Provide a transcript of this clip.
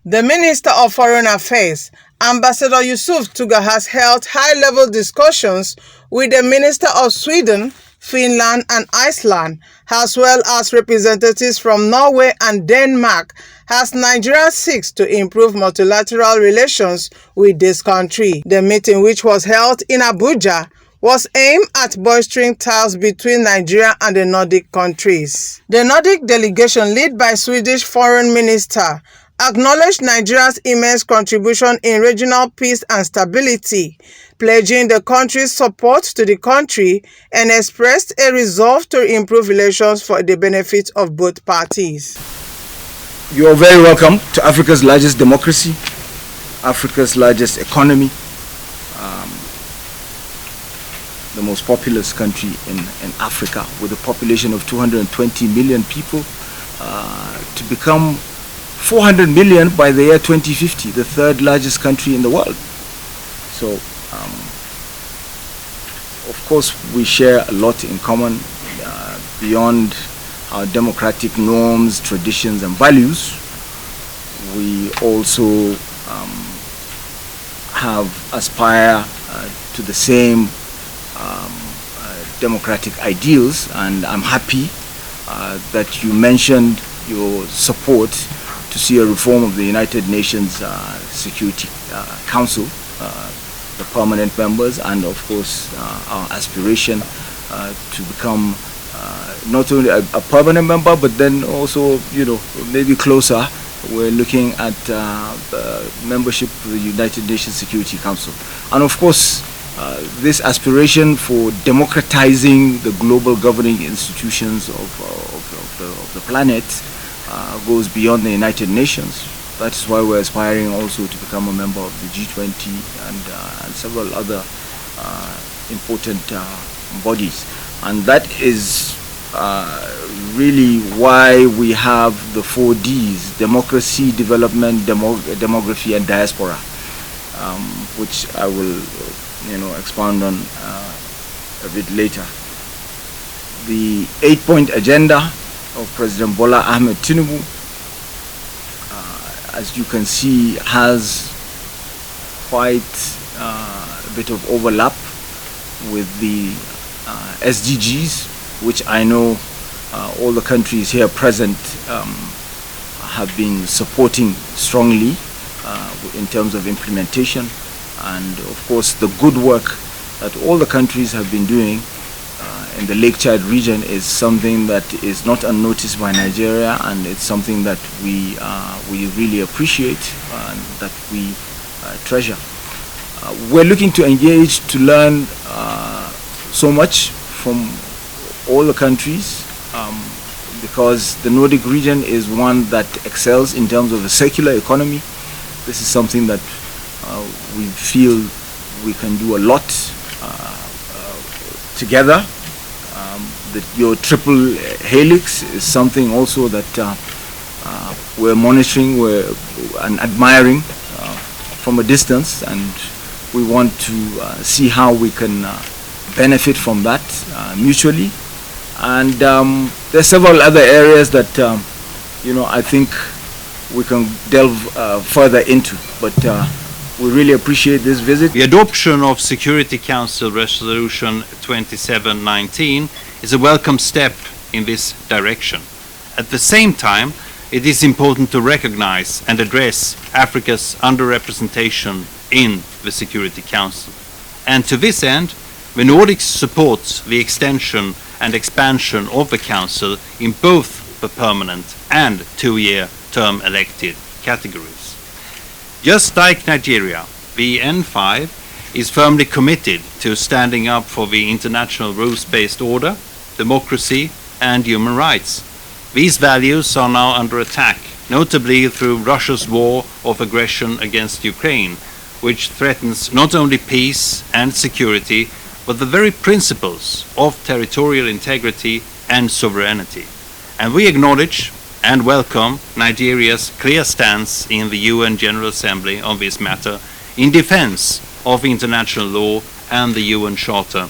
The Minister of Foreign Affairs, Ambassador Yusuf Tuggar, has held high-level discussions with the Minister of Sweden, Finland and Iceland, as well as representatives from Norway and Denmark, as Nigeria seeks to improve multilateral relations with this country. The meeting, which was held in Abuja, was aimed at bolstering ties between Nigeria and the Nordic countries. The Nordic delegation, led by Swedish Foreign Minister, acknowledged Nigeria's immense contribution in regional peace and stability, pledging the country's support to the country, and expressed a resolve to improve relations for the benefit of both parties. You are very welcome to Africa's largest democracy, Africa's largest economy, the most populous country in Africa, with a population of 220 million people, to become 400 million by the year 2050, the third largest country in the world. So, of course, we share a lot in common beyond our democratic norms, traditions, and values. We also aspire to the same democratic ideals, and I'm happy that you mentioned your support to see a reform of the United Nations Security Council, the permanent members, and of course our aspiration to become not only a permanent member, but then also, maybe closer. We're looking at membership of the United Nations Security Council, and of course this aspiration for democratizing the global governing institutions of the planet goes beyond the United Nations. That is why we're aspiring also to become a member of the G20 and several other important bodies. And that is really why we have the 4 Ds: democracy, development, demography, and diaspora, which I will expound on a bit later. The 8-point agenda of President Bola Ahmed Tinubu, as you can see, has quite a bit of overlap with the SDGs, which I know all the countries here present have been supporting strongly in terms of implementation. And of course, the good work that all the countries have been doing in the Lake Chad region is something that is not unnoticed by Nigeria, and it's something that we really appreciate and that we treasure. We're looking to engage to learn so much from all the countries, because the Nordic region is one that excels in terms of the circular economy. This is something that we feel we can do a lot together. Your triple helix is something also that we're monitoring and admiring from a distance, and we want to see how we can benefit from that mutually. And there's several other areas that I think we can delve further into, but we really appreciate this visit. The adoption of Security Council Resolution 2719 is a welcome step in this direction. At the same time, it is important to recognize and address Africa's underrepresentation in the Security Council. And to this end, the Nordics supports the extension and expansion of the Council in both the permanent and 2-year term elected categories. Just like Nigeria, the N5 is firmly committed to standing up for the international rules-based order, democracy, and human rights. These values are now under attack, notably through Russia's war of aggression against Ukraine, which threatens not only peace and security, but the very principles of territorial integrity and sovereignty. And we acknowledge and welcome Nigeria's clear stance in the UN General Assembly on this matter in defense of international law and the UN Charter